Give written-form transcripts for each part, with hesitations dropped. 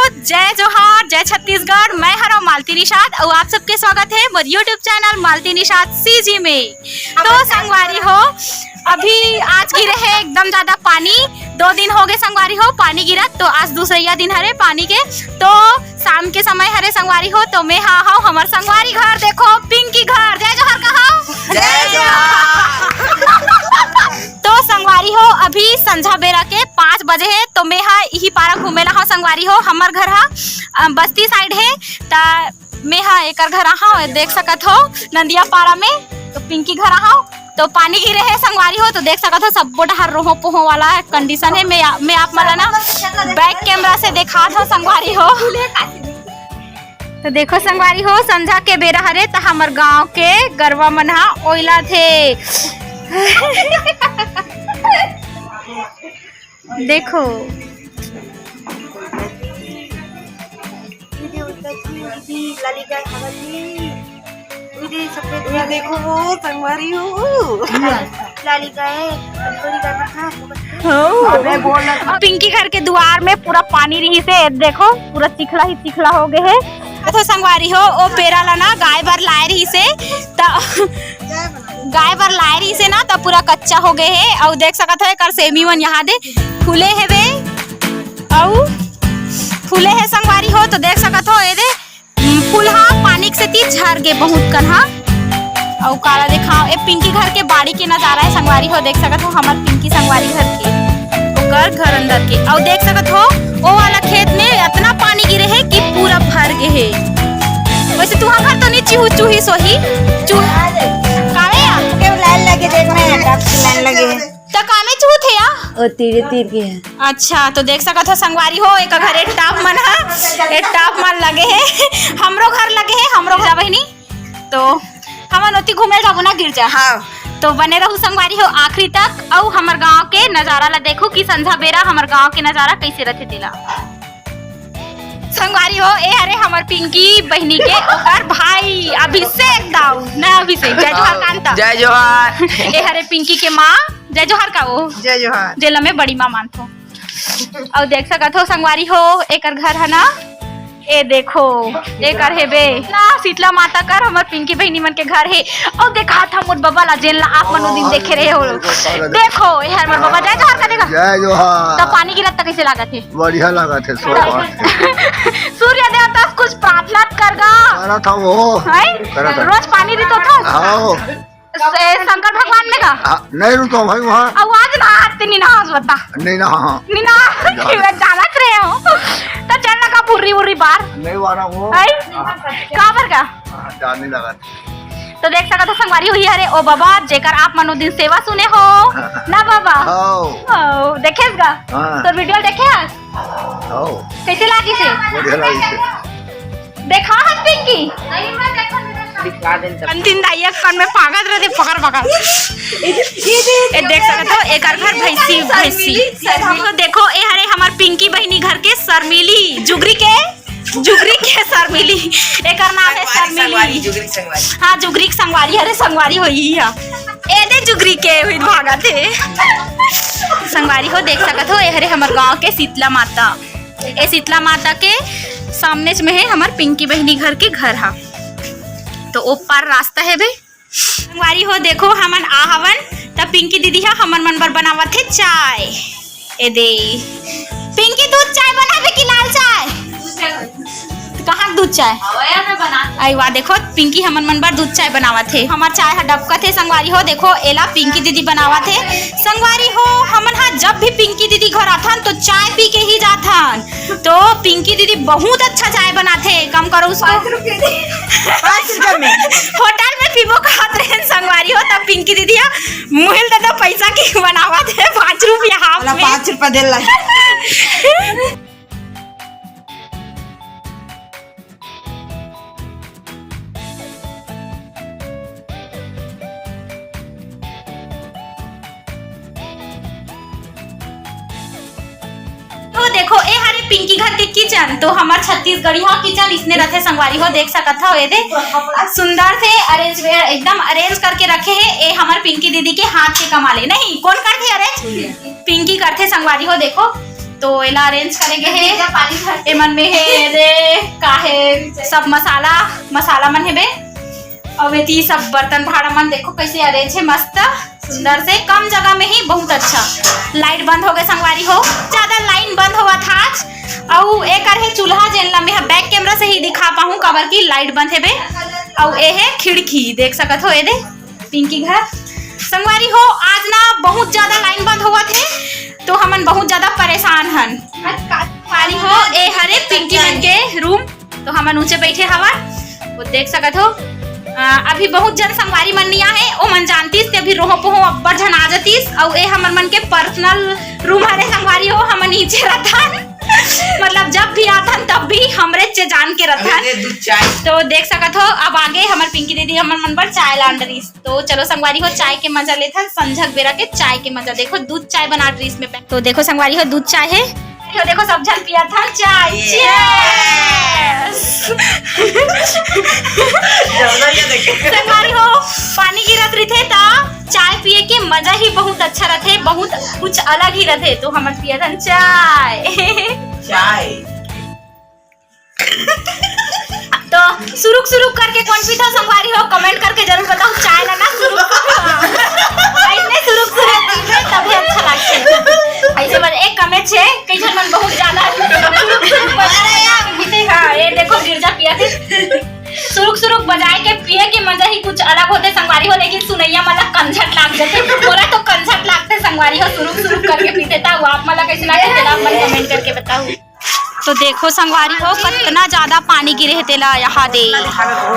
जय जोहार, जय छत्तीसगढ़। मैं हूँ मालती निषाद और आप सबके स्वागत है मेरे यूट्यूब चैनल मालती निषाद सीजी में। तो संगवारी हो, अभी आज गिरे है एकदम ज्यादा पानी। 2 दिन हो गए संगवारी हो पानी गिरा, तो आज दूसरा दिन हरे पानी के। तो शाम के समय हरे संगवारी हो, तो मैं हाँ हमार संगवारी घर देखो, पिंकी घर। जय जोहार कहो, जय जोहार। तो संगवारी हो अभी संझा बेरा के 5 बजे है, तो मैं हाँ यही पारा घूमेला हाँ संगवारी हो। हमार घर हा बस्ती साइड है, ता मैं हाँ एक घर हाँ देख सकत हो नंदिया पारा में। तो पिंकी घर हाँ, तो पानी गिरे है संगवारी हो, तो देख सकत हो सब बोटा रोहो पोहो वाला कंडीशन है। मैं आप मला ना बैक कैमरा से देखा था संगवारी हो। तो देखो संगवारी हो, संझा के बेरा हरे तो हमार गांव के गरवा मनहा ओइला थे। देखो देखो वो संगवारी हो लाली गाय पिंकी घर के द्वार में पूरा पानी रही से, देखो पूरा चिखला ही चिखला हो गए है। तो संगवारी हो ओ पेरा ला ना गाय बार लाए रही से, गाय बार लाए रही से ना, तो पूरा कच्चा हो गए है। और देख सकत हो कर सेमी मन यहाँ दे फूले है वे, और फूले है संगवारी हो। तो देख सकत हो ये दे फूलहा पानी से ती झर गे बहुत कन्हा। और काला देखा ए पिंकी घर के बाड़ी के नजारा है संगवारी हो। देख सकत हो हमार पिंकी संगवारी घर के घर अंदर के। और देख सकत हो वो वाला खेत में इतना पानी गिरे है कि पूरा भर गए है। वैसे तुहां घर तो नहीं चूही सोही कावे या के लाइन लगे, देखना है डॉक्टर की लाइन लगे तो कामे चूह थे या ओ तीर के है। अच्छा, तो देख सकत हो संगवारी हो एक घर एक टाप मन है, एक टाप मन लगे है। हमरो घर लगे है, हमरो घर बहिनी। तो हम नोती घूमे जाबो ना गिर जा। हाँ, तो बने रहू संगवारी हो आखिरी तक। और हमार गांव के नजारा ला देखो कि संझा बेरा हमार गांव के नजारा कैसे रहते तेला संगवारी हो। ए अरे हमार पिंकी बहनी के ओकर भाई अभिषेक दाऊ ना, अभिषेक जय जोहार कांता। जय जोहार। ए हरे पिंकी के माँ जय जोहार का वो जय जोहार जेला में बड़ी माँ मानतो। और देख सकत हो संगवारी हो एकर घर है ना, ए देखो एकर है बे ना शीतला माता कर हमार पिंकी बहनी मन के घर है। और देखा था मोर बाबा ला जेल ला आप मनो दिन देखे रहे हो। देखो ए हमार बाबा जय जोहार का देखा। जय जोहार। तो पानी गिरत त कैसे लागत है? बढ़िया लागत है। सूर्य देवता कुछ प्रार्थना करगा करा था वो है रोज पानी देतो था। हाँ शंकर भगवान में का नहीं रुको भाई वहाँ आवाज ना आते नहीं ना बता नहीं ना। हाँ नहीं ना जानत रहे हो तो चलना का पूरी बार नहीं वाला वो काबर का जानने लगा। तो देख सकत हो संगवारी हुई अरे ओ बाबा जेकर आप मनो दिन सेवा सुने हो ना बाबा। हाँ देखेस गा तो वीडियो देखे कैसे लागी से बढ़िया लगी से देखा है पिंकी अंतिम दाइया कान में पागल रहते पकड़ ए देख सकते हो एक घर भैंसी। तो देखो ए हरे हमार पिंकी बहनी घर के शर्मिली जुगरी के शर्मिली एक नाम है शर्मिली। हाँ जुगरी संगवारी हरे संगवारी होई है ए दे जुगरी के हुई भागा थे संगवारी हो। देख सकते हो ए हरे हमार गांव के शीतला माता। ए शीतला माता के सामने में है हमार पिंकी बहनी घर के घर हा। तो ऊपर रास्ता है बे संगवारी हो। देखो हमन आहवन तब पिंकी दीदी हा हमन मन बर बनावत है चाय। ए दे पिंकी दूध चाय बनावे कि लाल चाय? कहाँ दूध चाय आई वाह देखो पिंकी हमन मन बर दूध चाय बनावत है। हमार चाय हा डबका थे संगवारी हो। देखो एला पिंकी दीदी बनावत है संगवारी हो। हमन हा जब भी पिंकी दीदी घर आथन तो चाय पी के ही जाथन। तो पिंकी दीदी बहुत अच्छा चाय बनाते, कम करो उसको 5 रुपए में होटल में पीबो खात रहे संगवारी हो। तब पिंकी दीदी मुहिल दादा पैसा की बनावत है 5 रुपया हाफ में 5 रुपया देला। तो देखो ए हरे पिंकी घर के किचन, तो हमार छत्तीसगढ़ी हा किचन इसने रखे संगवारी हो। देख सकत हो ये दे सुंदर से अरेंज एकदम अरेंज करके रखे है। ए हमार पिंकी दीदी के हाथ के कमाले नहीं कौन करते अरेंज पिंकी करते संगवारी हो। देखो तो एला अरेंज करेंगे है एमन में है रे काहे सब मसाला मन है बे और वेती सब बर्तन भाड़ा मन देखो कैसे अरेंज है मस्त सुंदर से कम जगह में ही बहुत अच्छा। लाइट बंद हो गए संगवारी हो ज्यादा लाइन बंद हुआ था आज और एक है चूल्हा जेनला में बैक कैमरा से ही दिखा पाऊँ कबर की लाइट बंद है बे और ये है खिड़की देख सकत हो ये दे पिंकी घर संगवारी हो आज ना बहुत ज्यादा लाइन बंद हुआ थे तो हमन बहुत ज्यादा परेशान हन संगवारी हो ए हरे पिंकी मन के रूम तो हमन ऊंचे बैठे हवा वो देख सकत हो अभी बहुत जन संगवारी मन निया है ओ मन जानतीस ते अभी रोहो पोहो अब्बर जन आ जतीस और ए हमर मन के पर्सनल रूम हरे संगवारी हो हमन नीचे रहथन मतलब जब भी आथन तब भी हमरे चे जान के रहथन तो देख सकत हो अब आगे हमर पिंकी दीदी हमर मन पर चाय लांडरीस तो चलो संगवारी हो चाय के मजा लेथन संझक बेरा के चाय के मजा देखो दूध चाय बना रही इसमें तो देखो संगवारी हो दूध चाय है तो देखो सब जन पिया था चाय संगवारी हो पानी गिरत रही थे ता चाय पिए के मजा ही बहुत अच्छा रहते बहुत कुछ अलग ही रहते तो हम पिया था चाय तो सुरुक करके कौन पीता संगवारी हो कमेंट करके जरूर बताओ चाय लाना सुरुक तभी अच्छा लगता ऐसे बस एक कमेंट छे कई जन मन बहुत ज्यादा ये देखो गिरजा पिया थे सुरुक बजाए के पिए के मजा ही कुछ अलग होते संगवारी हो लेकिन सुनैया मतलब कंझट लाग जाते बोला तो कंझट लागते संगवारी हो सुरुक करके पीते था आप मतलब कैसे लगते आप मन कमेंट करके बताओ। तो देखो संगवारी हो कितना ज्यादा पानी गिरे तेला यहाँ दे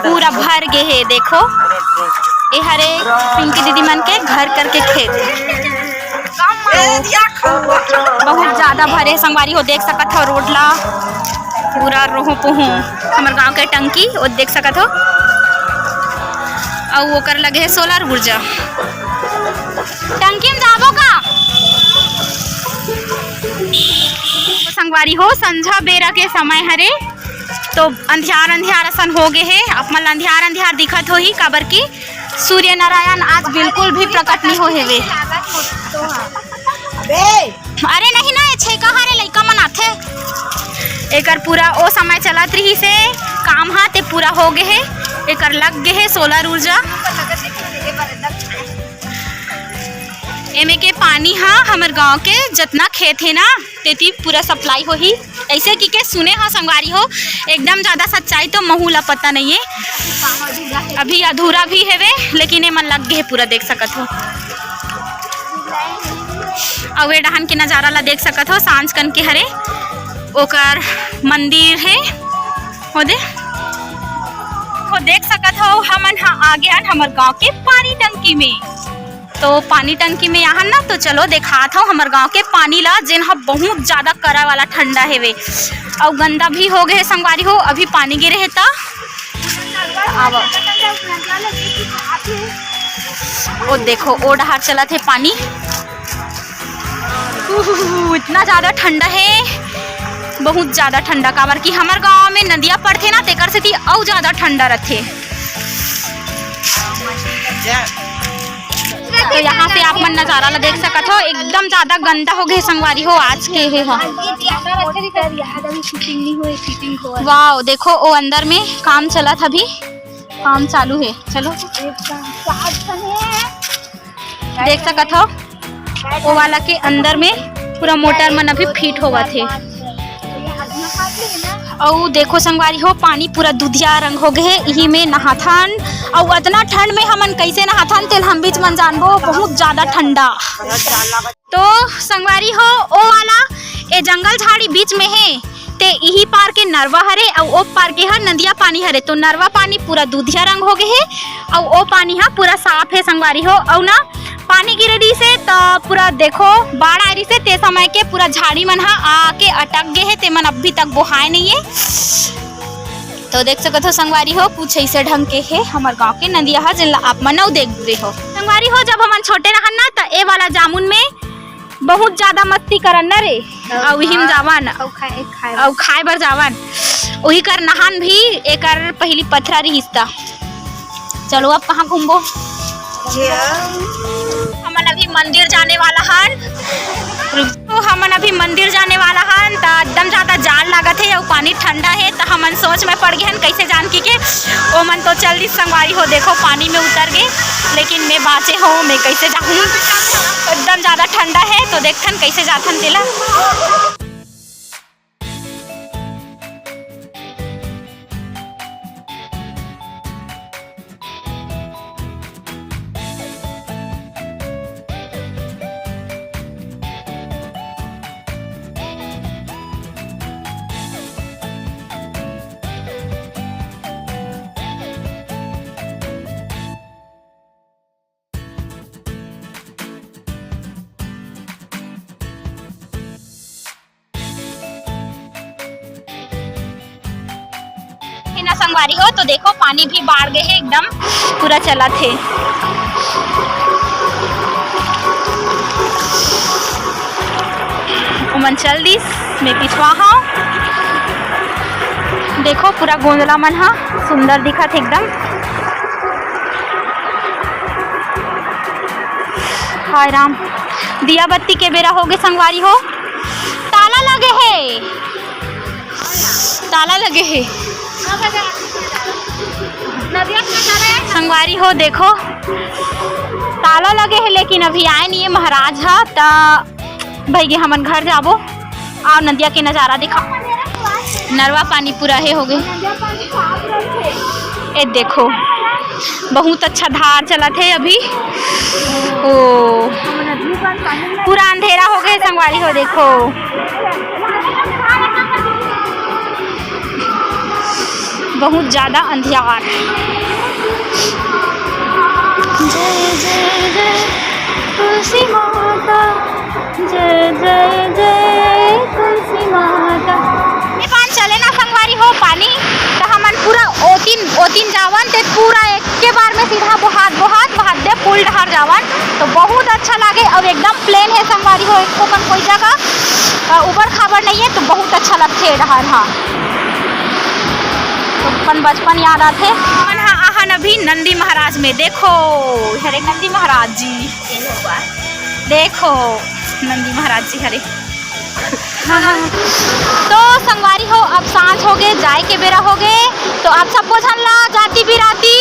पूरा भर गए है देखो ये हरे पिंकी दीदी मन के घर करके खेत बहुत ज्यादा भरे संगवारी हो देख सकत हो रोडला पूरा रोहो पोहो हमारे गांव के टंकी वो देख सकत हो और वो कर लगे है सोलर ऊर्जा टंकी में जाबो का संगवारी हो संझा बेरा के समय हरे तो अंधियार असन हो गए है आप मन अंधियार दिखत हो ही काबर की सूर्य नारायण आज बिल्कुल भी प्रकट नहीं हो हेवे अरे नहीं ना छे कहाँ रे लइका मन आथे एकर पूरा ओ समय चलत रही से काम हा ते पूरा हो गए है एकर लग गए है सोलर ऊर्जा एमे के पानी हा हमर गांव के जितना खेत है ना तेती पूरा सप्लाई हो ही ऐसे की के सुने हा संगवारी हो एकदम ज्यादा सच्चाई तो महूला पता नहीं है अभी अधूरा भी है वे लेकिन ये मन लग गए पूरा देख सकत हो और वे डहान के नजारा ला देख सकत हो सांझ कन के हरे ओकर मंदिर है हो देख सकत हो हमन हा आ गया हमर गांव के पानी टंकी में तो पानी टंकी में यहाँ ना तो चलो दिखात हो हमर गांव के पानी ला जिन हा बहुत ज्यादा करा वाला ठंडा है वे और गंदा भी हो गए संगवारी हो अभी पानी गिरे है ता ओ देखो ओ डहार चला थे पानी इतना ज्यादा ठंडा है बहुत ज्यादा ठंडा काबर की हमार गांव में नदिया पड़ते ना तेकर से थी और ज्यादा ठंडा रहते तो यहाँ पे आप मन नजारा ला देख सकत हो एकदम ज्यादा गंदा हो गए संगवारी हो आज के है वाह देखो वो अंदर में काम चला था अभी काम चालू है चलो देख सकत हो वो वाला के अंदर में पूरा मोटर मन अभी फिट होवा थे और देखो संगवारी हो पानी पूरा दुधिया रंग हो गए यही में नहाथन और इतना ठंड में हमन कैसे नहाथन तेल हम बीच मन जानबो बहुत ज्यादा ठंडा तो संगवारी हो ओ वाला ए जंगल झाड़ी बीच में है ते यही पार के नरवा हरे और ओ पार के हर नदिया पानी हरे तो नरवा पानी पूरा दुधिया रंग हो गए है और ओ पानी हा पूरा साफ है संगवारी हो और ना पानी गिरे दी से तो पूरा देखो बाढ़ आ रही से ते समय के पूरा झाड़ी मन हा आके अटक गए है ते मन अभी तक बोहाए नहीं है तो देख सकते हो संगवारी हो कुछ ऐसे ढंग के है हमारे गांव के नदिया हा जिला आप मन देख रहे हो संगवारी हो जब हम छोटे रहन ना तो ए वाला जामुन में बहुत ज्यादा मस्ती करन ना रे और वही में जावन और खाए बर जावन वही कर नहान भी एकर पहली पथरा रिश्ता चलो अब कहाँ घूमबो हम अभी मंदिर जाने वाला हन तो हमन अभी मंदिर जाने वाला हन तो एकदम ज़्यादा जान लागत है और पानी ठंडा है तो हमन सोच में पड़ गए हन कैसे जान के ओ मन तो चल दी संगवारी हो देखो पानी में उतर गए लेकिन मैं बाँचे हो मैं कैसे जाऊँ एकदम ज़्यादा ठंडा है तो देखथन कैसे जाथन तेला। ना संगवारी हो तो देखो पानी भी बाढ़ गए है एकदम पूरा चला थे। उमन चल दिस मैं पिछवा हाँ देखो पूरा गोंदला मन हा सुंदर दिखत एकदम। हाय राम दिया बत्ती के बेरा हो गए संगवारी हो ताला लगे है ताला लगे है संगवारी हो देखो ताला लगे है लेकिन अभी आए नहीं है महाराज है तो भाई हमन घर जाबो और नदिया के नज़ारा दिखा नरवा पानी पूरा है हो गए ए देखो बहुत अच्छा धार चला थे अभी ओ पूरा अंधेरा हो गए संगवारी हो देखो बहुत ज़्यादा अंधियार। जय जय जय तुलसी माता जय जय जय तुलसी माता। चले ना संगवारी हो पानी तो हमन पूरा ओतिन जावन ते पूरा एक के बार में सीधा बहात दे पुल डहर जावन तो बहुत अच्छा लगे और एकदम प्लेन है संगवारी हो इसको कोई जगह ऊपर खाबर नहीं है तो बहुत अच्छा लगते है डहर। हाँ तो अपन बचपन याद आते आहन अभी नंदी महाराज में देखो हरे नंदी महाराज जी देखो नंदी महाराज जी हरे तो संगवारी हो अब सांझ हो गए जाए के बेरा हो गए तो आप सबको झनला जाति बिराती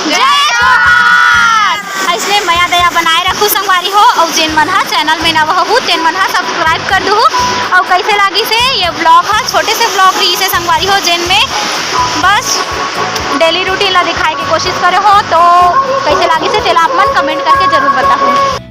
जय जोहार। इसलिए मया दया बनाए रखू संगवारी हो और जेन मन हा चैनल में नवा हो तेन मन हा सब्सक्राइब कर दू और कैसे लगी से ये ब्लॉग है छोटे से ब्लॉग रही से संगवारी हो जेन में बस डेली रूटीन ला दिखाए की कोशिश करे हो तो कैसे लगी से तेला आप मन कमेंट करके जरूर बताओ।